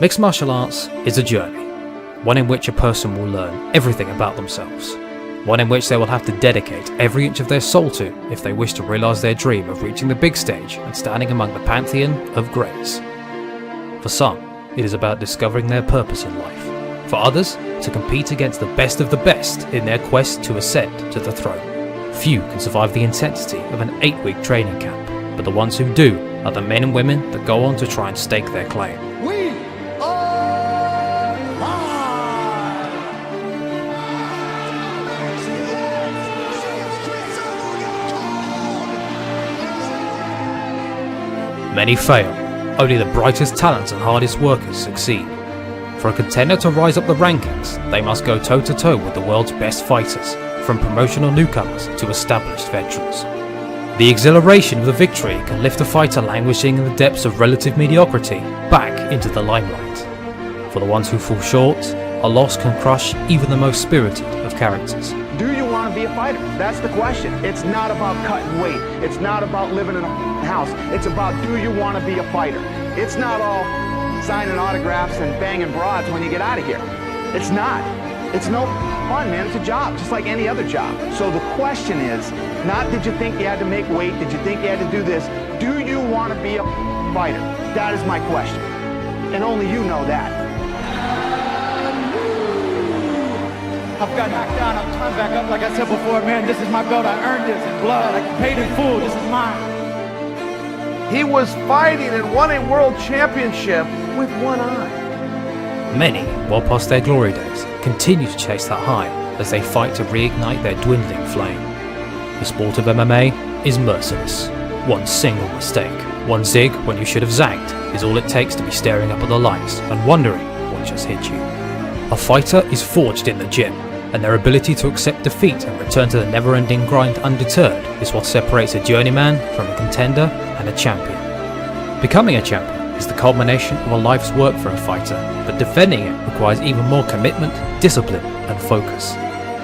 Mixed martial arts is a journey, one in which a person will learn everything about themselves, one in which they will have to dedicate every inch of their soul to if they wish to realise their dream of reaching the big stage and standing among the pantheon of greats. For some, it is about discovering their purpose in life. For others, to compete against the best of the best in their quest to ascend to the throne. Few can survive the intensity of an 8-week training camp, but the ones who do are the men and women that go on to try and stake their claim. We are live! Many fail. Only the brightest talents and hardest workers succeed. For a contender to rise up the rankings, they must go toe-to-toe with the world's best fighters, from promotional newcomers to established veterans. The exhilaration of the victory can lift a fighter languishing in the depths of relative mediocrity back into the limelight. For the ones who fall short, a loss can crush even the most spirited of characters. Do you want to be a fighter? That's the question. It's not about cutting weight. It's not about living in a house. It's about, do you want to be a fighter? It's not all signing autographs and banging broads when you get out of here. It's not. It's no fun, man. It's a job, just like any other job. So the question is, not did you think you had to make weight? Did you think you had to do this? Do you want to be a fighter? That is my question. And only you know that. I've got knocked down, I'm turned back up. Like I said before, man, this is my belt. I earned this in blood. I paid in full. This is mine. He was fighting and won a world championship with one eye. Many, well past their glory days, continue to chase that high as they fight to reignite their dwindling flame. The sport of MMA is merciless. One single mistake, one zig when you should have zagged, is all it takes to be staring up at the lights and wondering what just hit you. A fighter is forged in the gym, and their ability to accept defeat and return to the never-ending grind undeterred is what separates a journeyman from a contender and a champion. Becoming a champion is the culmination of a life's work for a fighter, but defending it requires even more commitment, discipline, and focus.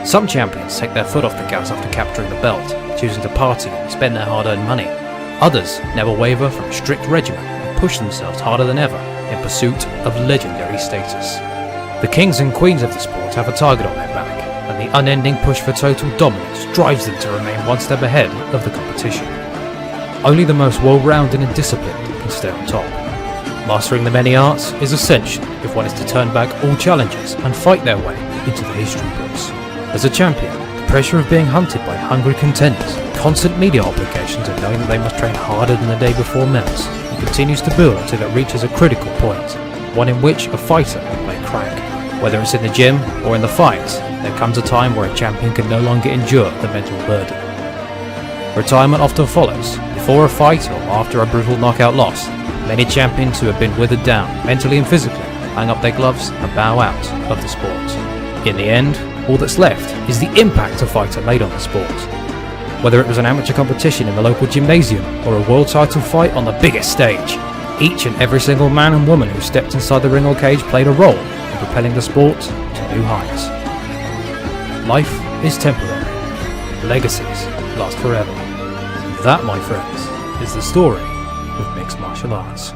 Some champions take their foot off the gas after capturing the belt, choosing to party and spend their hard-earned money. Others never waver from a strict regimen and push themselves harder than ever in pursuit of legendary status. The kings and queens of the sport have a target on their back, and the unending push for total dominance drives them to remain one step ahead of the competition. Only the most well-rounded and disciplined can stay on top. Mastering the many arts is essential if one is to turn back all challenges and fight their way into the history books. As a champion, the pressure of being hunted by hungry contenders, constant media obligations and knowing that they must train harder than the day before melts, and continues to build until it reaches a critical point, one in which a fighter may crack. Whether it's in the gym or in the fight, there comes a time where a champion can no longer endure the mental burden. Retirement often follows, before a fight or after a brutal knockout loss. Many champions who have been withered down, mentally and physically, hang up their gloves and bow out of the sport. In the end, all that's left is the impact a fighter made on the sport. Whether it was an amateur competition in the local gymnasium or a world title fight on the biggest stage, each and every single man and woman who stepped inside the ring or cage played a role in propelling the sport to new heights. Life is temporary. Legacies last forever. That, my friends, is the story of mixed martial arts.